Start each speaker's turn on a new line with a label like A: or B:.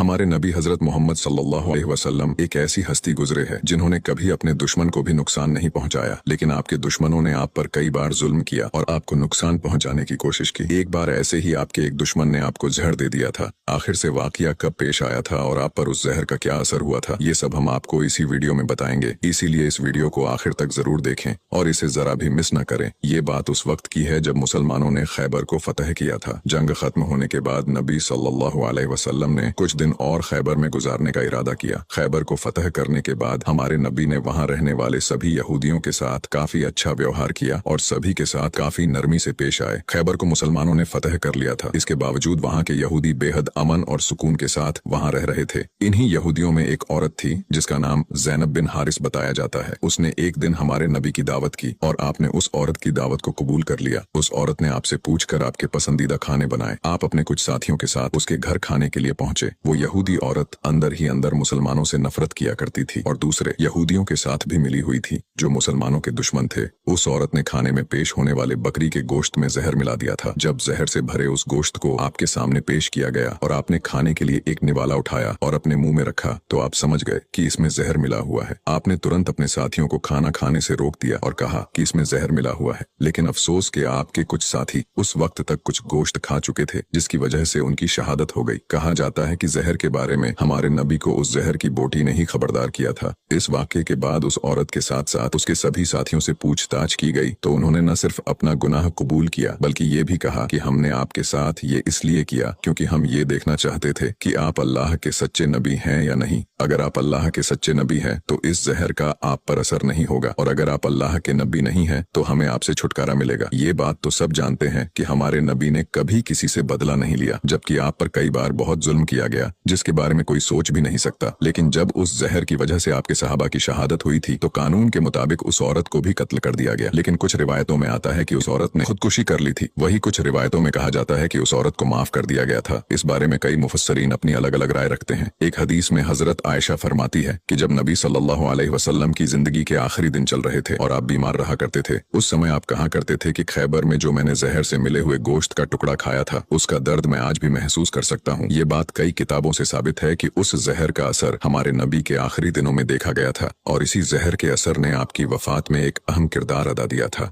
A: हमारे नबी हजरत मोहम्मद सल्लल्लाहु अलैहि वसल्लम एक ऐसी हस्ती गुजरे है जिन्होंने कभी अपने दुश्मन को भी नुकसान नहीं पहुंचाया, लेकिन आपके दुश्मनों ने आप पर कई बार जुल्म किया और आपको नुकसान पहुंचाने की कोशिश की। एक बार ऐसे ही आपके एक दुश्मन ने आपको जहर दे दिया था। आखिर से वाकया कब पेश आया था और आप पर उस जहर का क्या असर हुआ था, ये सब हम आपको इसी वीडियो में बताएंगे। इसीलिए इस वीडियो को आखिर तक जरूर देखें और इसे जरा भी मिस न करें। ये बात उस वक्त की है जब मुसलमानों ने खैबर को फतह किया था। जंग खत्म होने के बाद नबी सल्लल्लाहु अलैहि वसल्लम ने कुछ दिन और खैबर में गुजारने का इरादा किया। खैबर को फतह करने के बाद हमारे नबी ने वहां रहने वाले सभी यहूदियों के साथ काफी अच्छा व्यवहार किया और सभी के साथ काफी नरमी से पेश आए। खैबर को मुसलमानों ने फतह कर लिया था, इसके बावजूद वहां के यहूदी बेहद अमन और सुकून के साथ वहां रह रहे थे। इन्हीं यहूदियों में एक औरत थी जिसका नाम ज़ैनब बिन हारिस बताया जाता है। उसने एक दिन हमारे नबी की दावत की और आपने उस औरत की दावत को कबूल कर लिया। उस औरत ने आपसे पूछकर आपके पसंदीदा खाने बनाए। आप अपने कुछ साथियों के साथ उसके घर खाने के लिए पहुंचे। वो यहूदी औरत अंदर ही अंदर मुसलमानों से नफरत किया करती थी और दूसरे यहूदियों के साथ भी मिली हुई थी जो मुसलमानों के दुश्मन थे। उस औरत ने खाने में पेश होने वाले बकरी के गोश्त में जहर मिला दिया था। जब जहर से भरे उस गोश्त को आपके सामने पेश किया गया और आपने खाने के लिए एक निवाला उठाया और अपने मुंह में रखा तो आप समझ गए कि इसमें जहर मिला हुआ है। आपने तुरंत अपने साथियों को खाना खाने से रोक दिया और कहा कि इसमें जहर मिला हुआ है, लेकिन अफसोस कि आपके कुछ साथी उस वक्त तक कुछ गोश्त खा चुके थे जिसकी वजह से उनकी शहादत हो गई। कहा जाता है कि जहर के बारे में हमारे नबी को उस जहर की बोटी ने ही खबरदार किया था। इस वाक़े के बाद उस औरत के साथ साथ उसके सभी साथियों से पूछताछ की गई तो उन्होंने न सिर्फ अपना गुनाह कबूल किया बल्कि ये भी कहा कि हमने आपके साथ ये इसलिए किया क्योंकि हम ये देखना चाहते थे कि आप अल्लाह के सच्चे नबी हैं या नहीं। अगर आप अल्लाह के सच्चे नबी हैं तो इस जहर का आप पर असर नहीं होगा और अगर आप अल्लाह के नबी नहीं हैं तो हमें आपसे छुटकारा मिलेगा। ये बात तो सब जानते हैं कि हमारे नबी ने कभी किसी से बदला नहीं लिया, जबकि आप पर कई बार बहुत जुल्म किया गया जिसके बारे में कोई सोच भी नहीं सकता। लेकिन जब उस जहर की वजह से आपके सहाबा की शहादत हुई थी तो कानून के मुताबिक उस औरत को भी कत्ल कर दिया गया। लेकिन कुछ रिवायतों में आता है कि उस औरत ने खुदकुशी कर ली थी। वही कुछ रिवायतों में कहा जाता है कि उस औरत को माफ कर दिया गया था। इस बारे में कई मुफस्सरीन अपनी अलग अलग राय रखते हैं। एक हदीस में हजरत आयशा फरमाती है कि जब नबी सल्लल्लाहु अलैहि वसल्लम की जिंदगी के आखिरी दिन चल रहे थे और आप बीमार रहा करते थे, उस समय आप कहा करते थे कि खैबर में जो मैंने जहर से मिले हुए गोश्त का टुकड़ा खाया था उसका दर्द मैं आज भी महसूस कर सकता हूँ। ये बात कई किताबों से साबित है कि उस जहर का असर हमारे नबी के आखिरी दिनों में देखा गया था और इसी जहर के असर ने आपकी वफात में एक अहम किरदार अदा दिया था।